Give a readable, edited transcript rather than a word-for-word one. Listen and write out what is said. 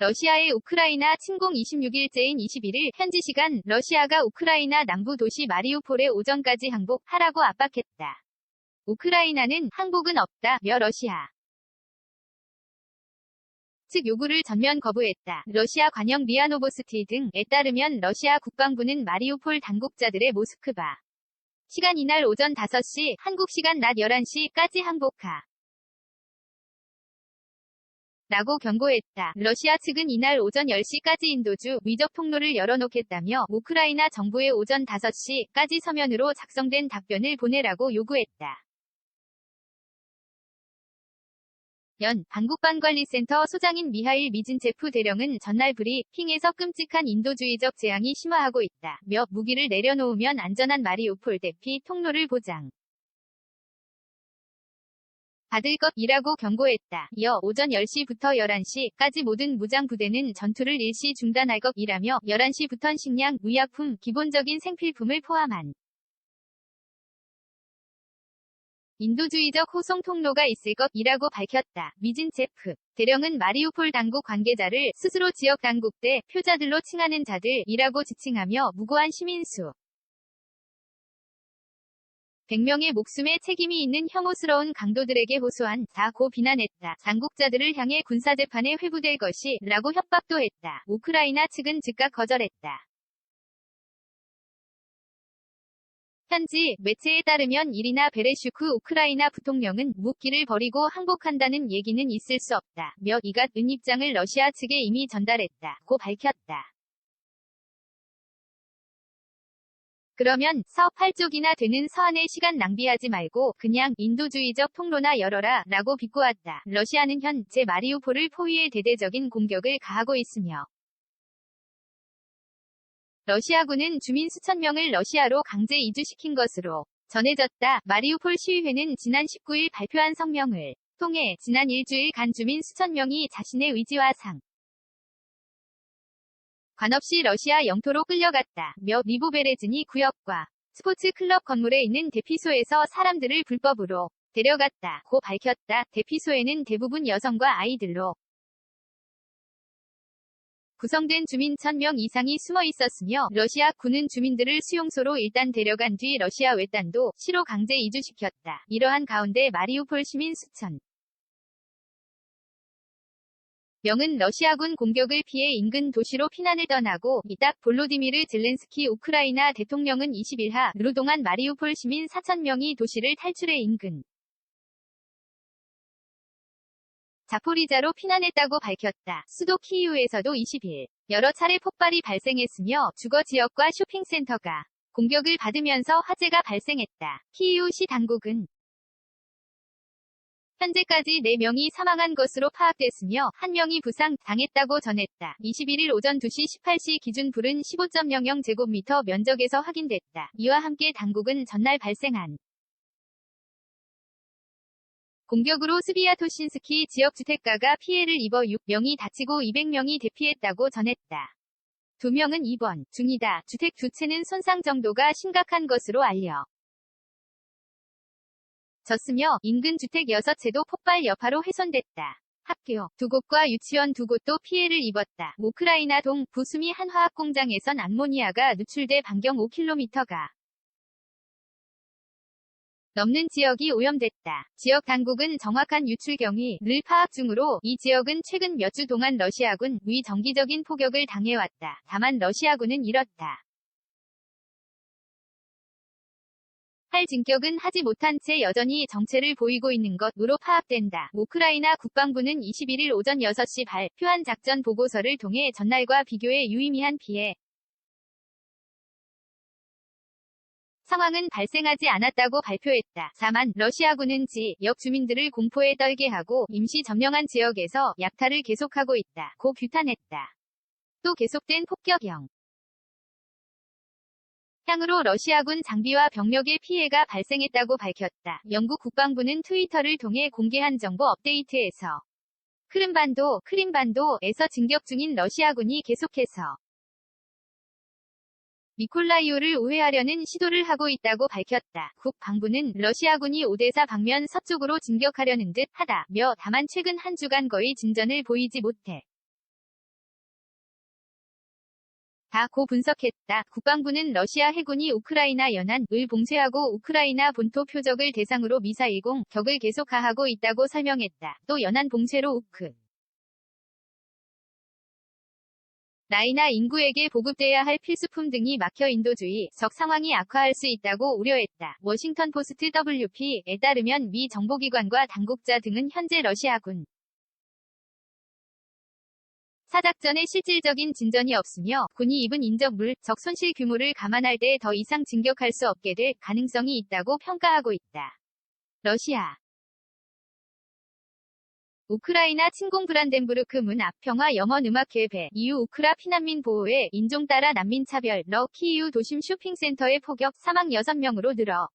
러시아의 우크라이나 침공 26일째인 21일 현지 시간 러시아가 우크라이나 남부 도시 마리우폴에 오전까지 항복하라고 압박했다. 우크라이나는 항복은 없다며 러시아 측 요구를 전면 거부했다. 러시아 관영 리아 노보스티 등에 따르면 러시아 국방부는 마리우폴 당국자들의 모스크바 시간 이날 오전 5시, 한국 시간 낮 11시까지 항복하 라고 경고했다. 러시아 측은 이날 오전 10시까지 인도주 위적 통로를 열어놓겠다며 우크라이나 정부에 오전 5시까지 서면으로 작성된 답변을 보내라고 요구했다. 방국반관리센터 소장인 미하일 미진체프 대령은 전날 브리핑에서 끔찍한 인도주의적 재앙이 심화하고 있다며 무기를 내려놓으면 안전한 마리우폴 대피 통로를 보장 받을 것이라고 경고했다. 이어 오전 10시부터 11시까지 모든 무장 부대는 전투를 일시 중단할 것이라며 11시부턴 식량, 의약품, 기본적인 생필품을 포함한 인도주의적 호송 통로가 있을 것이라고 밝혔다. 미진체프 대령은 마리우폴 당국 관계자를 스스로 지역 당국대 표자들로 칭하는 자들이라고 지칭하며 무고한 시민수 100명의 목숨에 책임이 있는 혐오스러운 강도들에게 호소한다고 비난했다. 당국자들을 향해 군사재판에 회부될 것이라고 협박도 했다. 우크라이나 측은 즉각 거절했다. 현지 매체에 따르면 이리나 베레슈크 우크라이나 부통령은 묵기를 버리고 항복한다는 얘기는 있을 수 없다며 이같은 입장을 러시아 측에 이미 전달했다고 밝혔다. 그러면 서 8쪽이나 되는 서한의 시간 낭비하지 말고 그냥 인도주의적 통로나 열어라 라고 비꼬았다. 러시아는 현재 마리우폴을 포위해 대대적인 공격을 가하고 있으며 러시아군은 주민 수천 명을 러시아로 강제 이주시킨 것으로 전해졌다. 마리우폴 시위회는 지난 19일 발표한 성명을 통해 지난 일주일간 주민 수천 명이 자신의 의지와 관없이 러시아 영토로 끌려갔다며 리보베레즈니 구역과 스포츠 클럽 건물에 있는 대피소에서 사람들을 불법으로 데려갔다고 밝혔다. 대피소에는 대부분 여성과 아이들로 구성된 주민 1000명 이상이 숨어 있었으며 러시아 군은 주민들을 수용소로 일단 데려간 뒤 러시아 외딴도 시로 강제 이주시켰다. 이러한 가운데 마리우폴 시민 수천 명은 러시아군 공격을 피해 인근 도시로 피난을 떠나고 있다. 볼로디미르 젤렌스키 우크라이나 대통령은 20일 하루 동안 마리우폴 시민 4,000명이 도시를 탈출해 인근 자포리자로 피난했다고 밝혔다. 수도 키이우에서도 20일 여러 차례 폭발이 발생했으며 주거 지역과 쇼핑센터가 공격을 받으면서 화재가 발생했다. 키이우시 당국은 현재까지 4명이 사망한 것으로 파악됐으며 1명이 부상당했다고 전했다. 21일 오전 2시 18시 기준 불은 15.00제곱미터 면적에서 확인됐다. 이와 함께 당국은 전날 발생한 공격으로 스비아토신스키 지역 주택가가 피해를 입어 6명이 다치고 200명이 대피했다고 전했다. 2명은 입원 중이다. 주택 2채는 손상 정도가 심각한 것으로 알려 졌으며 인근 주택 6채도 폭발 여파로 훼손됐다. 학교 2곳과 유치원 2곳도 피해를 입었다. 우크라이나 동부 수미 한 화학 공장에선 암모니아가 누출돼 반경 5km가 넘는 지역이 오염됐다. 지역 당국은 정확한 유출 경위를 파악 중으로 이 지역은 최근 몇 주 동안 러시아군의 정기적인 포격을 당해왔다. 다만 러시아군은 이렇다 할 진격은 하지 못한 채 여전히 정체를 보이고 있는 것으로 파악된다. 우크라이나 국방부는 21일 오전 6시 발표한 작전 보고서를 통해 전날과 비교해 유의미한 피해 상황은 발생하지 않았다고 발표했다. 다만 러시아군은 지역 주민들을 공포에 떨게 하고 임시 점령한 지역에서 약탈을 계속하고 있다고 규탄했다. 또 계속된 폭격형 향으로 러시아군 장비와 병력의 피해가 발생했다고 밝혔다. 영국 국방부는 트위터를 통해 공개한 정보 업데이트에서 크림반도에서 진격 중인 러시아군이 계속해서 미콜라이오를 우회하려는 시도를 하고 있다고 밝혔다. 국방부는 러시아군이 오데사 방면 서쪽으로 진격하려는 듯 하다며 다만 최근 한 주간 거의 진전을 보이지 못해 고 분석했다. 국방부는 러시아 해군이 우크라이나 연안을 봉쇄하고 우크라이나 본토 표적을 대상으로 미사일 공격을 계속 가하고 있다고 설명했다. 또 연안 봉쇄로 라이나 인구에게 보급돼야 할 필수품 등이 막혀 인도주의적 상황이 악화할 수 있다고 우려했다. 워싱턴 포스트 WP에 따르면 미 정보기관과 당국자 등은 현재 러시아군 사작전에 실질적인 진전이 없으며 군이 입은 인적물적 손실 규모를 감안할 때 더 이상 진격할 수 없게 될 가능성이 있다고 평가하고 있다. 러시아 우크라이나 침공 브란덴부르크 문 앞 평화 영원 음악 개배 이후 우크라 피난민 보호에 인종 따라 난민 차별 키이우 도심 쇼핑센터의 폭격 사망 6명으로 늘어